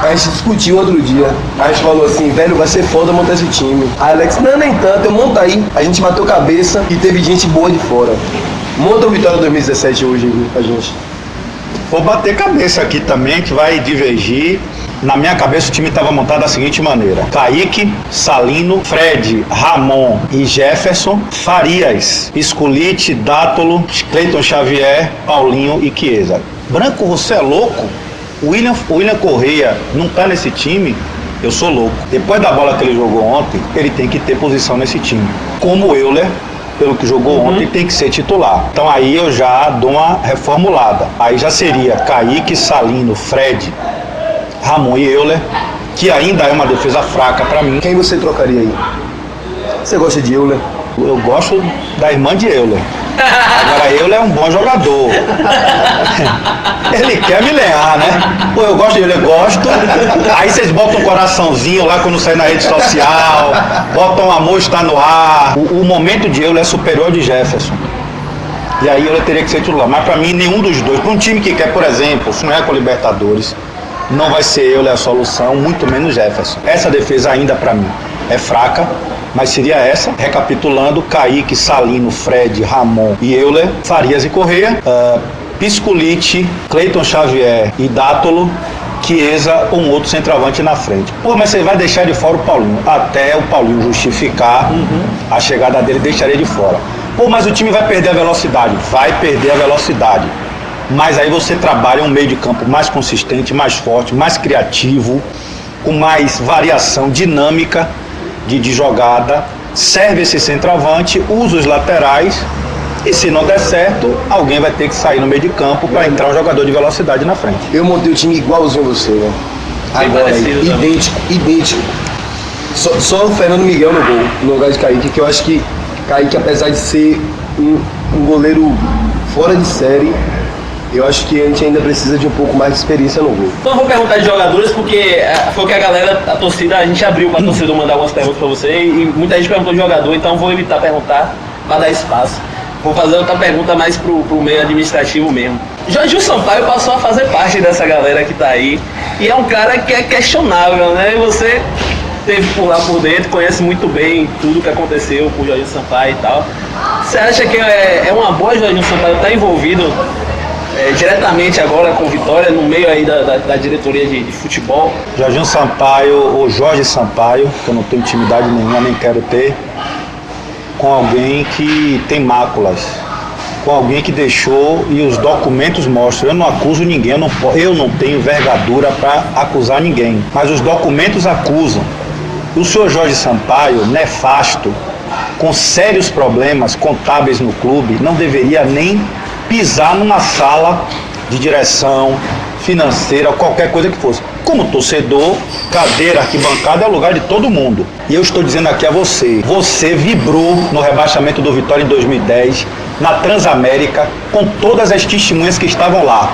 A gente discutiu outro dia. A gente falou assim, velho, vai ser foda montar esse time. A Alex, não, nem tanto, eu monto aí. A gente bateu cabeça e teve gente boa de fora. Monta o Vitória 2017 hoje aí pra gente. Vou bater cabeça aqui também, que vai divergir. Na minha cabeça o time estava montado da seguinte maneira: Kaique, Salino, Fred, Ramon e Jefferson, Farias, Sculite, Dátolo, Cleiton Xavier, Paulinho e Chiesa. Branco, você é louco? O William Correia não tá nesse time? Eu sou louco. Depois da bola que ele jogou ontem, ele tem que ter posição nesse time. Como o Euler, pelo que jogou ontem, tem que ser titular. Então aí eu já dou uma reformulada. Aí já seria Kaique, Salino, Fred, Ramon e Euler, que ainda é uma defesa fraca pra mim. Quem você trocaria aí? Você gosta de Euler? Eu gosto da irmã de Euler. Agora Euler é um bom jogador. Ele quer me lenhar, né? Pô, eu gosto de Euler, gosto. Aí vocês botam um coraçãozinho lá quando sai na rede social, botam amor está no ar. O momento de Euler é superior ao de Jefferson. E aí Euler teria que ser titular. Mas pra mim, nenhum dos dois. Pra um time que quer, por exemplo, sonhar com Libertadores, não vai ser Euler a solução, muito menos Jefferson. Essa defesa ainda pra mim é fraca, mas seria essa. Recapitulando: Kaique, Salino, Fred, Ramon e Euler, Farias e Correia, Pisculite, Cleiton Xavier e Dátolo, Chiesa ou um outro centroavante na frente. Pô, mas você vai deixar de fora o Paulinho. Até o Paulinho justificar a chegada dele, deixaria de fora. Pô, mas o time vai perder a velocidade. Vai perder a velocidade. Mas aí você trabalha um meio de campo mais consistente, mais forte, mais criativo, com mais variação dinâmica de jogada. Serve esse centroavante, usa os laterais e, se não der certo, alguém vai ter que sair no meio de campo para entrar um jogador de velocidade na frente. Eu montei o time igualzinho a você, né? Agora, idêntico. Só o Fernando Miguel no gol, no lugar de Kaique, que eu acho que Kaique, apesar de ser um goleiro fora de série, eu acho que a gente ainda precisa de um pouco mais de experiência no gol. Então eu vou perguntar de jogadores, porque foi o que a galera, a torcida, a gente abriu pra torcida mandar algumas perguntas pra você, e muita gente perguntou de jogador, então vou evitar perguntar pra dar espaço. Vou fazer outra pergunta mais pro meio administrativo mesmo. Jorginho Sampaio passou a fazer parte dessa galera que tá aí, e é um cara que é questionável, né? E você teve por lá por dentro, conhece muito bem tudo que aconteceu com o Jorginho Sampaio e tal. Você acha que é uma boa Jorginho Sampaio estar envolvido diretamente agora com Vitória, no meio aí da diretoria de futebol? Jorginho Sampaio, ou Jorge Sampaio, que eu não tenho intimidade nenhuma, nem quero ter, com alguém que tem máculas, com alguém que deixou, e os documentos mostram. Eu não acuso ninguém, eu não tenho envergadura para acusar ninguém, mas os documentos acusam. O senhor Jorge Sampaio, nefasto, com sérios problemas contábeis no clube, não deveria nem pisar numa sala de direção financeira, qualquer coisa que fosse. Como torcedor, cadeira, arquibancada é o lugar de todo mundo. E eu estou dizendo aqui a você, você vibrou no rebaixamento do Vitória em 2010, na Transamérica, com todas as testemunhas que estavam lá.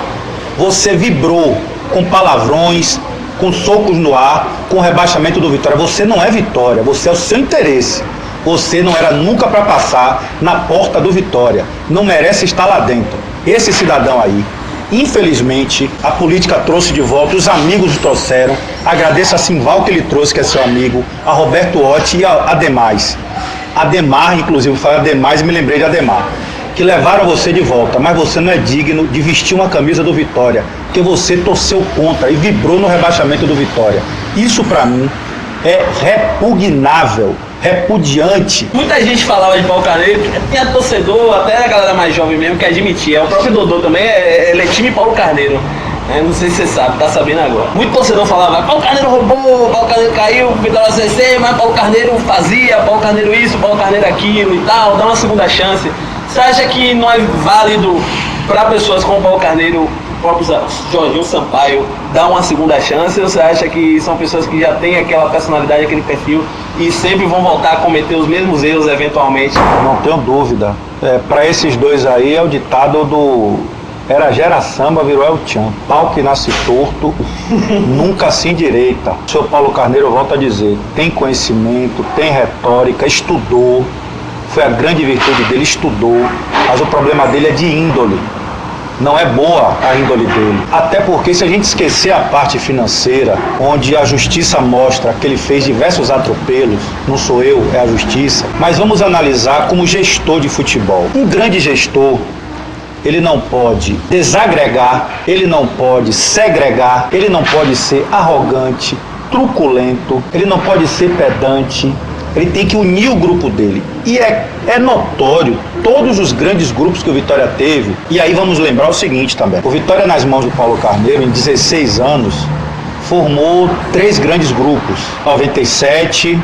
Você vibrou com palavrões, com socos no ar, com o rebaixamento do Vitória. Você não é Vitória, você é o seu interesse. Você não era nunca para passar na porta do Vitória. Não merece estar lá dentro. Esse cidadão aí, infelizmente, a política trouxe de volta, os amigos o trouxeram. Agradeço a Simval que ele trouxe, que é seu amigo, a Roberto Otti e a Ademais. Ademar, inclusive, falei Ademais e me lembrei de Ademar, que levaram você de volta, mas você não é digno de vestir uma camisa do Vitória, porque você torceu contra e vibrou no rebaixamento do Vitória. Isso para mim é repugnável, repudiante. Muita gente falava de Paulo Carneiro, tinha torcedor, até a galera mais jovem mesmo, que admitia. O próprio Dodô também, ele é time Paulo Carneiro. Não sei se você sabe, tá sabendo agora. Muito torcedor falava: Paulo Carneiro roubou, Paulo Carneiro caiu, Vitória CC, mas Paulo Carneiro fazia, Paulo Carneiro isso, Paulo Carneiro aquilo e tal, dá uma segunda chance. Você acha que não é válido para pessoas como Paulo Carneiro, o próprio Jorginho Sampaio, dar uma segunda chance? Ou você acha que são pessoas que já têm aquela personalidade, aquele perfil e sempre vão voltar a cometer os mesmos erros eventualmente? Não tenho dúvida. Para esses dois aí é o ditado do era gera samba, virou El Tchan. Pau que nasce torto, nunca se endireita. O senhor Paulo Carneiro, eu volto a dizer, tem conhecimento, tem retórica, estudou. Foi a grande virtude dele, estudou, mas o problema dele é de índole. Não é boa a índole dele. Até porque, se a gente esquecer a parte financeira, onde a justiça mostra que ele fez diversos atropelos, não sou eu, é a justiça, mas vamos analisar como gestor de futebol. Um grande gestor, ele não pode desagregar, ele não pode segregar, ele não pode ser arrogante, truculento, ele não pode ser pedante. Ele tem que unir o grupo dele. E é notório, todos os grandes grupos que o Vitória teve, e aí vamos lembrar o seguinte também. O Vitória, nas mãos do Paulo Carneiro, em 16 anos, formou 3 grandes grupos. 97,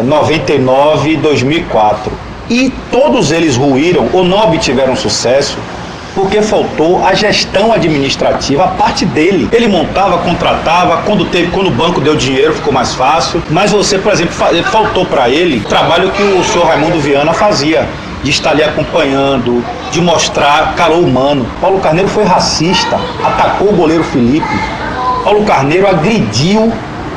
99 e 2004. E todos eles ruíram ou não obtiveram sucesso porque faltou a gestão administrativa, a parte dele. Ele montava, contratava, quando o banco deu dinheiro ficou mais fácil, mas você, por exemplo, faltou para ele o trabalho que o senhor Raimundo Viana fazia, de estar ali acompanhando, de mostrar calor humano. Paulo Carneiro foi racista, atacou o goleiro Felipe. Paulo Carneiro agrediu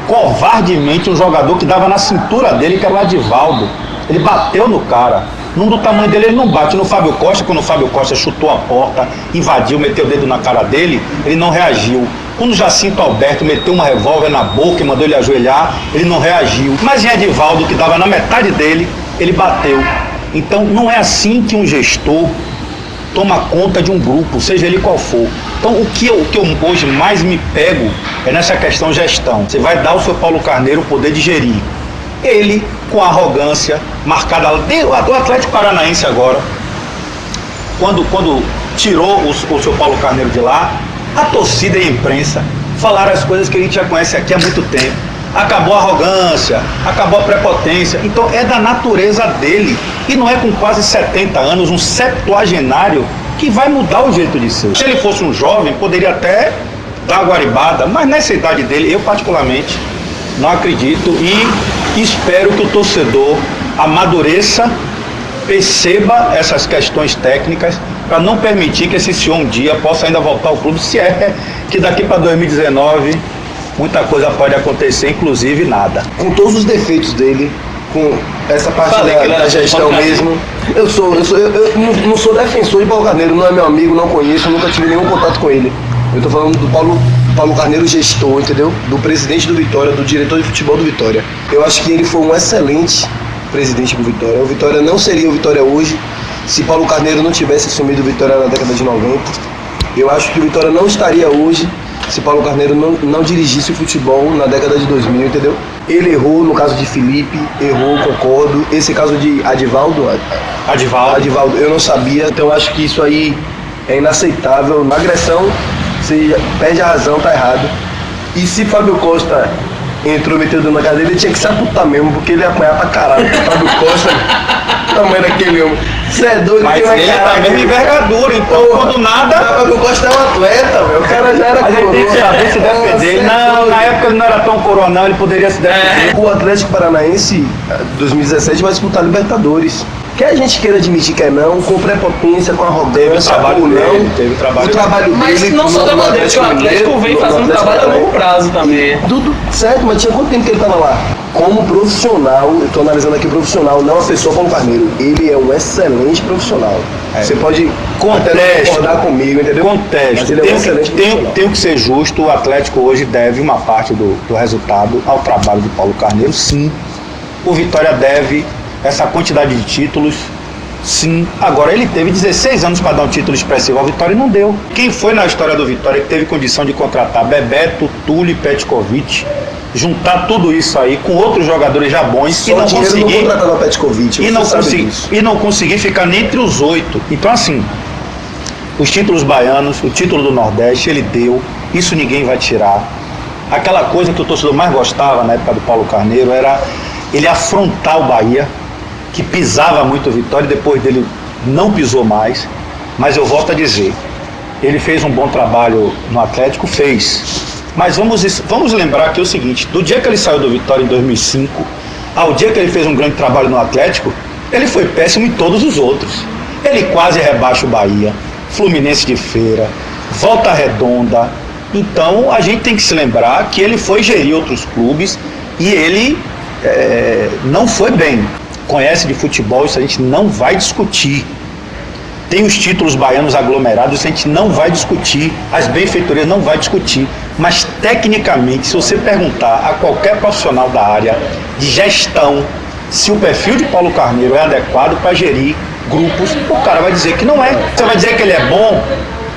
covardemente um jogador que dava na cintura dele, que era o Adivaldo. Ele bateu no cara. Num do tamanho dele, ele não bate. No Fábio Costa, quando o Fábio Costa chutou a porta, invadiu, meteu o dedo na cara dele, ele não reagiu. Quando o Jacinto Alberto meteu uma revólver na boca e mandou ele ajoelhar, ele não reagiu. Mas em Edivaldo, que dava na metade dele, ele bateu. Então, não é assim que um gestor toma conta de um grupo, seja ele qual for. Então, o que eu hoje mais me pego é nessa questão gestão. Você vai dar ao seu Paulo Carneiro o poder de gerir. Ele, com arrogância, marcada... O Atlético Paranaense agora, quando tirou o seu Paulo Carneiro de lá, a torcida e a imprensa falaram as coisas que a gente já conhece aqui há muito tempo. Acabou a arrogância, acabou a prepotência. Então é da natureza dele. E não é com quase 70 anos, um septuagenário, que vai mudar o jeito de ser. Se ele fosse um jovem, poderia até dar uma guaribada, mas nessa idade dele, eu particularmente não acredito e espero que o torcedor amadureça, perceba essas questões técnicas para não permitir que esse senhor um dia possa ainda voltar ao clube, se é que daqui para 2019 muita coisa pode acontecer, inclusive nada. Com todos os defeitos dele, com essa parte da gestão mesmo, eu não sou defensor de Paulo Carneiro, não é meu amigo, não conheço, nunca tive nenhum contato com ele. Eu tô falando do Paulo Carneiro gestor, entendeu? Do presidente do Vitória, do diretor de futebol do Vitória. Eu acho que ele foi um excelente presidente do Vitória. O Vitória não seria o Vitória hoje se Paulo Carneiro não tivesse assumido o Vitória na década de 90. Eu acho que o Vitória não estaria hoje se Paulo Carneiro não dirigisse o futebol na década de 2000, entendeu? Ele errou no caso de Felipe, errou, concordo. Esse caso de Adivaldo, eu não sabia. Então eu acho que isso aí é inaceitável. Uma agressão, você perde a razão, tá errado. E se Fábio Costa entrou metendo na cara dele, ele tinha que se aputar mesmo, porque ele ia apanhar pra caralho. Fábio Costa, o tamanho daquele homem. Você é doido, mas ele tá mesmo envergadura, então quando nada. Fábio Costa é um atleta, meu. O cara já era coroa. Mas ele tem que saber se defender. Não, na época ele não era tão coronel, ele poderia se defender. O Atlético Paranaense, 2017, vai disputar Libertadores. Quer a gente queira admitir que é não, com prepotência, com arrogância, ou não, teve o trabalho dele. Mas não só da bandeira, porque o Atlético vem fazendo um trabalho a longo prazo também. Tudo certo, mas tinha quanto tempo que ele estava lá? Como profissional, eu estou analisando aqui profissional, não a pessoa como Carneiro. Ele é um excelente profissional. Você pode concordar comigo, entendeu? Contexto. Ele é um excelente profissional. Tenho que ser justo, o Atlético hoje deve uma parte do resultado ao trabalho de Paulo Carneiro, sim. O Vitória deve essa quantidade de títulos, sim. Agora, ele teve 16 anos para dar um título expressivo ao Vitória e não deu. Quem foi na história do Vitória que teve condição de contratar Bebeto, Túlio e Petkovic, juntar tudo isso aí com outros jogadores já bons e não conseguir... E não conseguir ficar nem entre os 8. Então, assim, os títulos baianos, o título do Nordeste, ele deu, isso ninguém vai tirar. Aquela coisa que o torcedor mais gostava na época do Paulo Carneiro era ele afrontar o Bahia, que pisava muito o Vitória, e depois dele não pisou mais. Mas eu volto a dizer, ele fez um bom trabalho no Atlético, fez. Mas vamos lembrar aqui o seguinte, do dia que ele saiu do Vitória em 2005, ao dia que ele fez um grande trabalho no Atlético, ele foi péssimo em todos os outros. Ele quase rebaixa o Bahia, Fluminense de Feira, Volta Redonda. Então a gente tem que se lembrar que ele foi gerir outros clubes e ele não foi bem. Conhece de futebol, isso a gente não vai discutir. tem os títulos baianos aglomerados, a gente não vai discutir, as benfeitorias não vai discutir, mas tecnicamente, se você perguntar a qualquer profissional da área de gestão se o perfil de Paulo Carneiro é adequado para gerir grupos, o cara vai dizer que não é. Você vai dizer que ele é bom,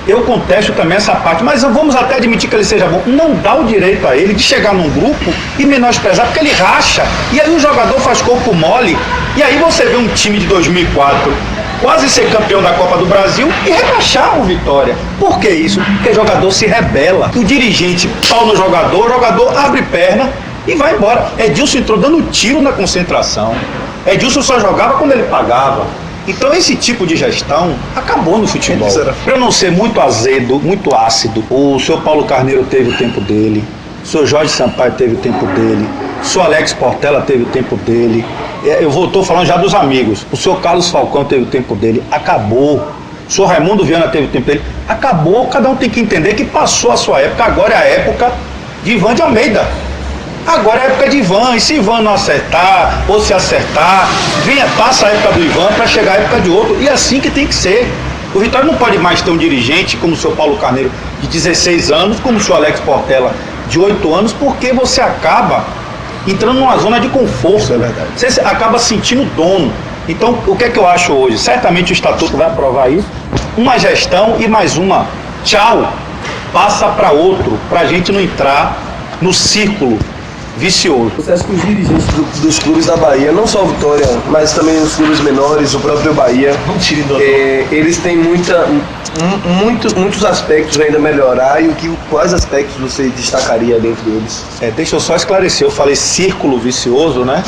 eu contesto também essa parte, mas vamos até admitir que ele seja bom. Não dá o direito a ele de chegar num grupo e menosprezar, porque ele racha, e aí o jogador faz corpo mole, e aí você vê um time de 2004 quase ser campeão da Copa do Brasil e rebaixar o Vitória. Por que isso? Porque o jogador se rebela. O dirigente pau no jogador, o jogador abre perna e vai embora. Edilson entrou dando tiro na concentração. Edilson só jogava quando ele pagava. Então esse tipo de gestão acabou no futebol. Para não ser muito azedo, muito ácido, o senhor Paulo Carneiro teve o tempo dele, o senhor Jorge Sampaio teve o tempo dele, o senhor Alex Portela teve o tempo dele. Eu estou falando já dos amigos. O senhor Carlos Falcão teve o tempo dele. Acabou. O senhor Raimundo Viana teve o tempo dele. Acabou. Cada um tem que entender que passou a sua época. Agora é a época de Ivan de Almeida. Agora é a época de Ivan. E se Ivan não acertar, ou se acertar, passa a época do Ivan para chegar a época de outro. E é assim que tem que ser. O Vitória não pode mais ter um dirigente como o senhor Paulo Carneiro, de 16 anos, como o senhor Alex Portela, de 8 anos, porque você acaba entrando numa zona de conforto. É verdade. Você acaba sentindo dono. Então, o que é que eu acho hoje? Certamente o Estatuto vai aprovar isso. Uma gestão e mais uma. Tchau. Passa para outro, para a gente não entrar no círculo vicioso. Você acha que os dirigentes dos clubes da Bahia, não só o Vitória, mas também os clubes menores, o próprio Bahia, eles têm muitos aspectos ainda a melhorar, e quais aspectos você destacaria dentro deles? Deixa eu só esclarecer, eu falei círculo vicioso, né?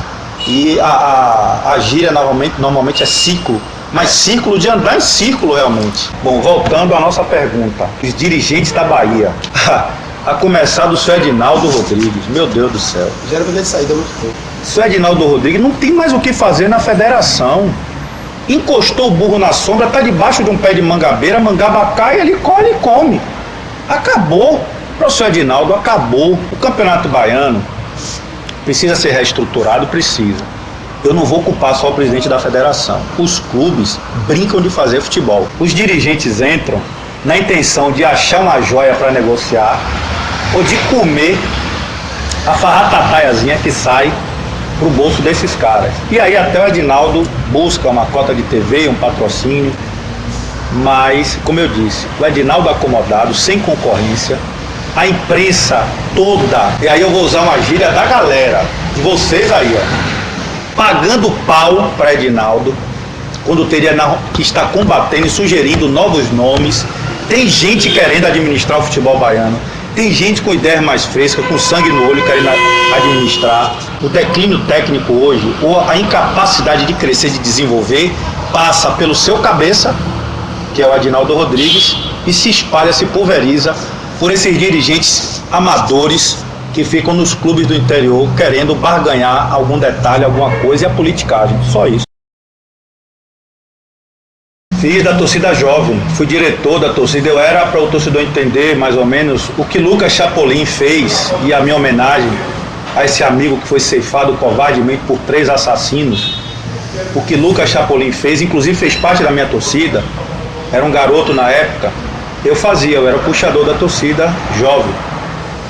E a gíria normalmente é ciclo, mas círculo de andar em círculo realmente. Bom, voltando à nossa pergunta, os dirigentes da Bahia, a começar do senhor Edinaldo Rodrigues, meu Deus do céu. Já era pra ter saído há muito tempo. O senhor Edinaldo Rodrigues não tem mais o que fazer na federação. Encostou o burro na sombra, está debaixo de um pé de mangabeira, mangaba cai, ele colhe e come. Acabou. Professor Edinaldo, acabou. O Campeonato Baiano precisa ser reestruturado, precisa. Eu não vou culpar só o presidente da federação. Os clubes brincam de fazer futebol. Os dirigentes entram na intenção de achar uma joia para negociar ou de comer a farratataiazinha que sai pro bolso desses caras. E aí até o Edinaldo busca uma cota de TV, um patrocínio, mas, como eu disse, o Edinaldo acomodado, sem concorrência, a imprensa toda, e aí eu vou usar uma gíria da galera, de vocês aí, ó, pagando pau para Edinaldo, quando teria que estar combatendo e sugerindo novos nomes. Tem gente querendo administrar o futebol baiano, tem gente com ideias mais frescas, com sangue no olho, querendo administrar. O declínio técnico hoje, ou a incapacidade de crescer, de desenvolver, passa pelo seu cabeça, que é o Edinaldo Rodrigues, e se espalha, se pulveriza por esses dirigentes amadores que ficam nos clubes do interior querendo barganhar algum detalhe, alguma coisa, e a politicagem, só isso. Fiz da torcida jovem, fui diretor da torcida, eu era para o torcedor entender mais ou menos o que Lucas Chapolin fez, e a minha homenagem a esse amigo que foi ceifado covardemente por 3 assassinos. O que Lucas Chapolin fez, inclusive fez parte da minha torcida, era um garoto na época, eu era o puxador da torcida jovem.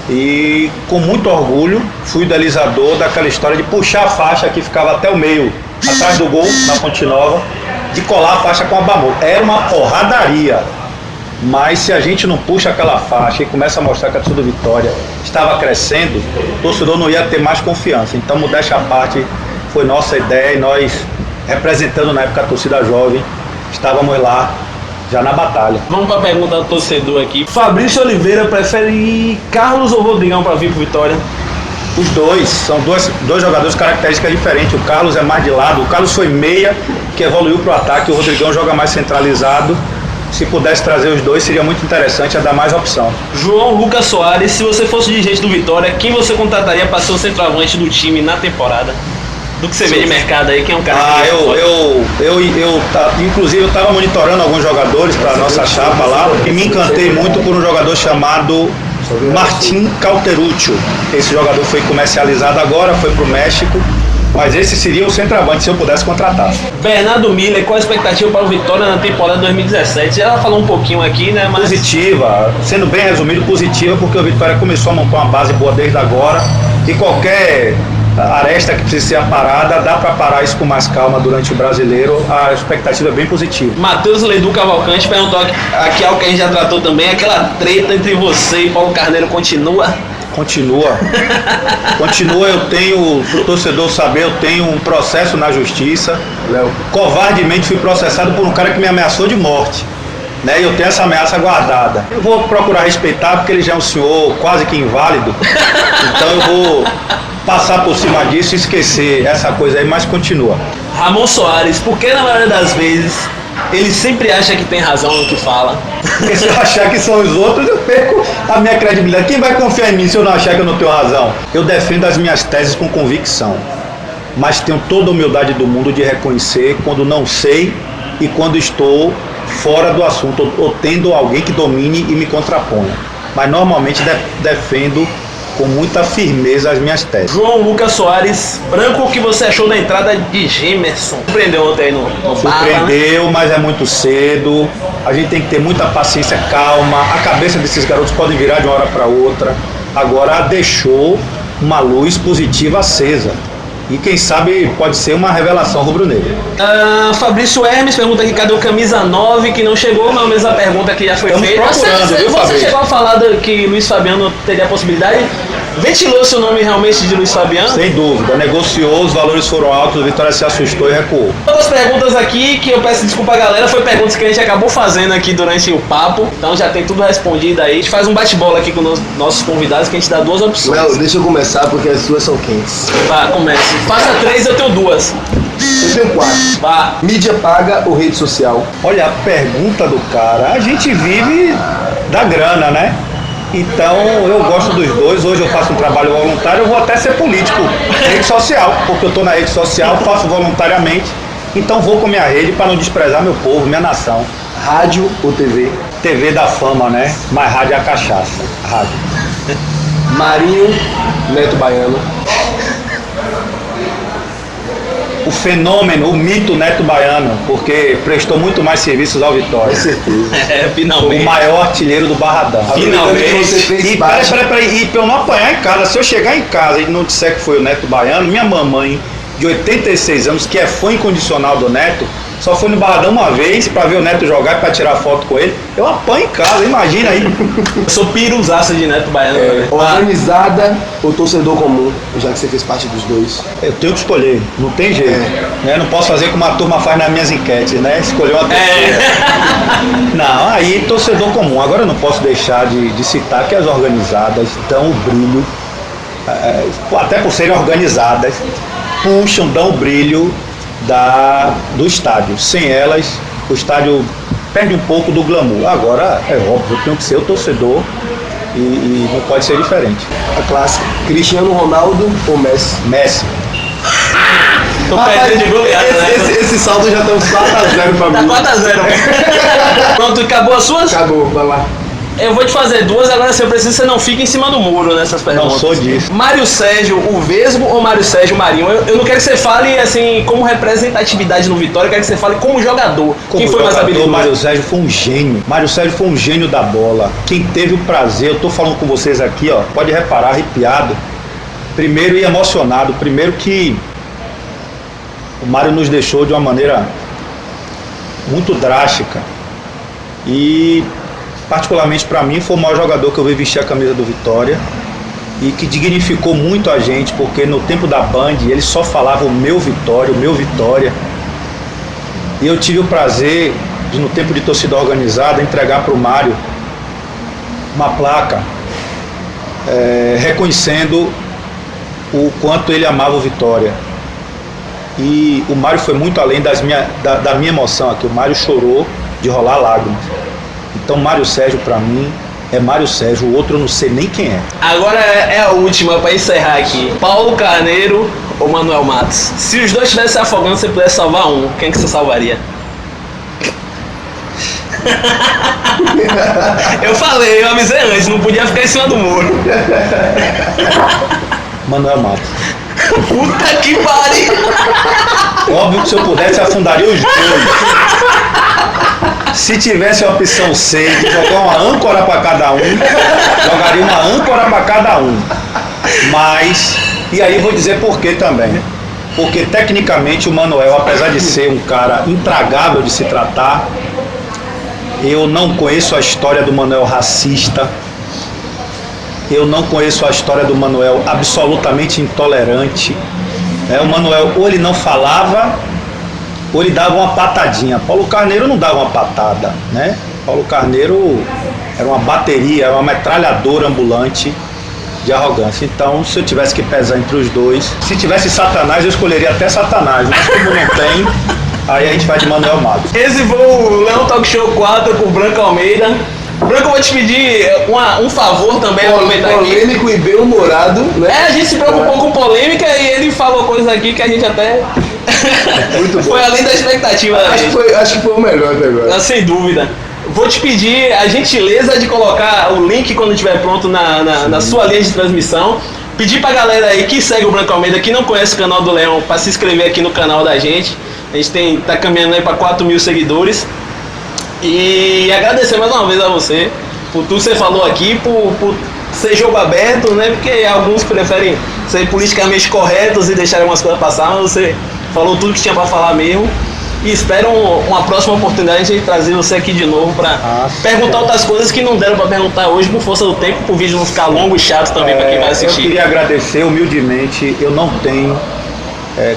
E com muito orgulho fui o idealizador daquela história de puxar a faixa que ficava até o meio, atrás do gol, na Fonte Nova, de colar a faixa com a bambu. Era uma porradaria, mas se a gente não puxa aquela faixa e começa a mostrar que a torcida do Vitória estava crescendo, o torcedor não ia ter mais confiança. Então, modéstia à parte, foi nossa ideia, e nós, representando na época a torcida jovem, estávamos lá já na batalha. Vamos para a pergunta do torcedor aqui. Fabrício Oliveira prefere Carlos ou Rodrigão para vir pro Vitória? Os dois, são dois jogadores de características diferentes. O Carlos é mais de lado, o Carlos foi meia, que evoluiu para o ataque, o Rodrigão joga mais centralizado. Se pudesse trazer os dois, seria muito interessante, ia dar mais opção. João Lucas Soares, se você fosse dirigente do Vitória, quem você contrataria para ser o centroavante do time na temporada? Do que você vê de mercado aí, quem é um cara inclusive eu estava monitorando alguns jogadores para a nossa chapa lá, e me encantei muito por um jogador chamado Martin Cauteruccio. Esse jogador foi comercializado agora, foi para o México, Mas esse seria o centroavante se eu pudesse contratar. Bernardo Miller, qual a expectativa para o Vitória na temporada 2017? Ela falou um pouquinho aqui, né? Mas... Positiva, sendo bem resumido, positiva, porque o Vitória começou a montar uma base boa desde agora e qualquer aresta que precise ser aparada, dá para parar isso com mais calma durante o Brasileiro. A expectativa é bem positiva. Matheus Ledu Cavalcante perguntou aqui algo que a gente já tratou também, aquela treta entre você e Paulo Carneiro continua? Continua, eu tenho, pro torcedor saber, eu tenho um processo na justiça. Covardemente fui processado por um cara que me ameaçou de morte, né? E eu tenho essa ameaça guardada. Eu vou procurar respeitar porque ele já é um senhor quase que inválido, então eu vou passar por cima disso e esquecer essa coisa aí, mas continua. Ramon Soares, por que na maioria das vezes ele sempre acha que tem razão no que fala? Porque se eu achar que são os outros, eu perco a minha credibilidade. Quem vai confiar em mim se eu não achar que eu não tenho razão? Eu defendo as minhas teses com convicção, mas tenho toda a humildade do mundo de reconhecer quando não sei e quando estou fora do assunto, ou tendo alguém que domine e me contraponha. Mas normalmente defendo com muita firmeza as minhas teses. João Lucas Soares, Branco, o que você achou da entrada de Gemerson? Surpreendeu ontem no Surpreendeu, Barra, né? mas é muito cedo. A gente tem que ter muita paciência, calma. A cabeça desses garotos pode virar de uma hora para outra. Agora deixou uma luz positiva acesa. E quem sabe pode ser uma revelação rubro-negra. Fabrício Hermes pergunta aqui, cadê o camisa 9 que não chegou? Não, a mesma pergunta que já foi Estamos feita. procurando, viu, Você Fabrício? chegou a falar que Luiz Fabiano teria a possibilidade? Ventilou-se o nome realmente de Luiz Fabiano? Sem dúvida, negociou, os valores foram altos, o Vitória se assustou e recuou. Outras perguntas aqui, que eu peço desculpa à galera, foi perguntas que a gente acabou fazendo aqui durante o papo, então já tem tudo respondido aí. A gente faz um bate-bola aqui com os nossos convidados, que a gente dá duas opções. Léo, deixa eu começar porque as suas são quentes. Vá, comece. Faça 3, eu tenho 2. Eu tenho 4. Vá. Mídia paga ou rede social? Olha, a pergunta do cara, a gente vive da grana, né? Então eu gosto dos dois, hoje eu faço um trabalho voluntário, eu vou até ser político, rede social, porque eu estou na rede social, faço voluntariamente, então vou com minha rede para não desprezar meu povo, minha nação. Rádio ou TV? TV da fama, né? Mas rádio é a cachaça, rádio. Marinho, Neto Baiano. O fenômeno, o mito Neto Baiano, porque prestou muito mais serviços ao Vitória. Com certeza. É, O finalmente. maior artilheiro do Barradão. Finalmente. Você fez E parte. peraí, e pra eu não apanhar em casa, se eu chegar em casa e não disser que foi o Neto Baiano, minha mamãe, de 86 anos, que é fã incondicional do Neto, só foi no Barradão uma vez pra ver o Neto jogar e pra tirar foto com ele. Eu apanho em casa, imagina aí. Eu sou piruzaço de Neto Baiano. É, organizada ou torcedor comum? Já que você fez parte dos dois. Eu tenho que escolher, não tem jeito. Né? Não posso fazer como a turma faz nas minhas enquetes, né? Escolher uma terceira. Não, aí torcedor comum. Agora eu não posso deixar de citar que as organizadas dão o brilho, até por serem organizadas, puxam, dão o brilho do estádio. Sem elas, o estádio perde um pouco do glamour. Agora, é óbvio, eu tenho que ser o torcedor e não pode ser diferente. A clássica. Cristiano Ronaldo ou Messi? Messi. Tô perdendo de goleada, né? Esse saldo já tá uns 4x0 pra Tá mim. 4x0. Pronto, acabou as suas? Acabou, vai lá. Eu vou te fazer 2, agora se eu preciso, você não fica em cima do muro nessas perguntas. Não sou disso. Mário Sérgio, o Vesgo ou Mário Sérgio Marinho? Eu não quero que você fale assim como representatividade no Vitória, eu quero que você fale como jogador. Como Quem foi mais jogador, habilidoso? Mário Sérgio foi um gênio. Mário Sérgio foi um gênio da bola. Quem teve o prazer, eu tô falando com vocês aqui, ó, pode reparar, arrepiado. Primeiro e emocionado. Primeiro que o Mário nos deixou de uma maneira muito drástica. E particularmente para mim foi o maior jogador que eu vi vestir a camisa do Vitória e que dignificou muito a gente, porque no tempo da Band ele só falava o meu Vitória, e eu tive o prazer de, no tempo de torcida organizada, entregar para o Mário uma placa reconhecendo o quanto ele amava o Vitória. E o Mário foi muito além da minha emoção aqui. O Mário chorou de rolar lágrimas. Então Mário Sérgio para mim é Mário Sérgio, o outro eu não sei nem quem é. Agora é a última para encerrar aqui. Paulo Carneiro ou Manuel Matos? Se os dois estivessem se afogando, você pudesse salvar um, quem que você salvaria? Eu falei, eu avisei antes, não podia ficar em cima do muro. Manuel Matos. Puta que pariu! Óbvio que se eu pudesse, afundaria os dois. Se tivesse a opção C, de jogar uma âncora para cada um, jogaria uma âncora para cada um. Mas, e aí vou dizer por quê também. Porque tecnicamente o Manuel, apesar de ser um cara intragável de se tratar, eu não conheço a história do Manuel racista. Eu não conheço a história do Manuel absolutamente intolerante. O Manuel, ou ele não falava, ou ele dava uma patadinha. Paulo Carneiro não dava uma patada, né? Paulo Carneiro era uma bateria, era uma metralhadora ambulante de arrogância. Então, se eu tivesse que pesar entre os dois, se tivesse Satanás, eu escolheria até Satanás. Mas como não tem, aí a gente vai de Manuel Matos. Esse foi o Leão Talk Show 4 com o Branco Almeida. Branco, eu vou te pedir um favor também, aproveitar aqui. Polêmico e bem-humorado, né? A gente se preocupou com polêmica e ele falou coisas aqui que a gente até... Muito bom. Foi além da expectativa da gente. Acho que foi o melhor até agora. Sem dúvida. Vou te pedir a gentileza de colocar o link quando estiver pronto na sua linha de transmissão. Pedir pra galera aí que segue o Branco Almeida, que não conhece o canal do Leão, para se inscrever aqui no canal da gente. A gente tá caminhando aí para 4.000 seguidores. E agradecer mais uma vez a você por tudo que você falou aqui, por ser jogo aberto, né? Porque alguns preferem ser politicamente corretos e deixarem umas coisas passar, mas você falou tudo que tinha para falar mesmo. E espero uma próxima oportunidade de trazer você aqui de novo para perguntar outras coisas que não deram para perguntar hoje por força do tempo, pro vídeo não ficar longo e chato também para quem vai assistir. Eu queria agradecer humildemente. Eu não tenho,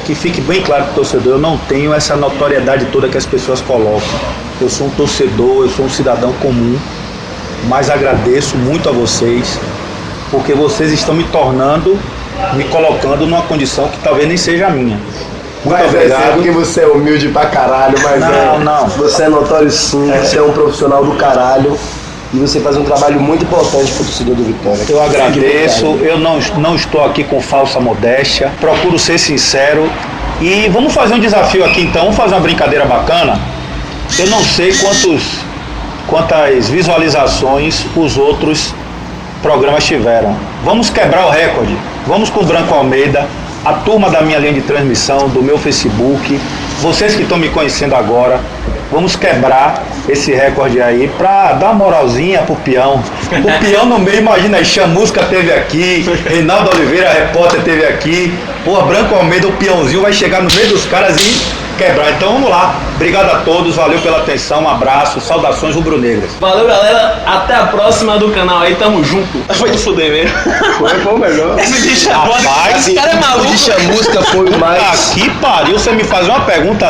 que fique bem claro para o torcedor, eu não tenho essa notoriedade toda que as pessoas colocam. Eu sou um torcedor, eu sou um cidadão comum, mas agradeço muito a vocês, porque vocês estão me colocando numa condição que talvez nem seja a minha. Muito obrigado. Porque você é humilde pra caralho, mas não. Você é notório sim, você é um profissional do caralho e você faz um trabalho muito importante pro torcedor do Vitória. Eu agradeço, eu não estou aqui com falsa modéstia, procuro ser sincero e vamos fazer um desafio aqui então, vamos fazer uma brincadeira bacana. Eu não sei quantas visualizações os outros programas tiveram. Vamos quebrar o recorde. Vamos com o Branco Almeida, a turma da minha linha de transmissão, do meu Facebook, vocês que estão me conhecendo agora, vamos quebrar esse recorde aí pra dar uma moralzinha pro peão. O peão no meio, imagina aí, Chamusca teve aqui, Reinaldo Oliveira, repórter, teve aqui. Pô, Branco Almeida, o peãozinho vai chegar no meio dos caras e quebrar. Então vamos lá. Obrigado a todos, valeu pela atenção, um abraço, saudações rubro-negras. Valeu, galera. Até a próxima do canal aí, tamo junto. Foi de fuder mesmo. Foi o melhor. Esse cara é maluco. O de Chamusca foi o mais... Que pariu, você me faz uma pergunta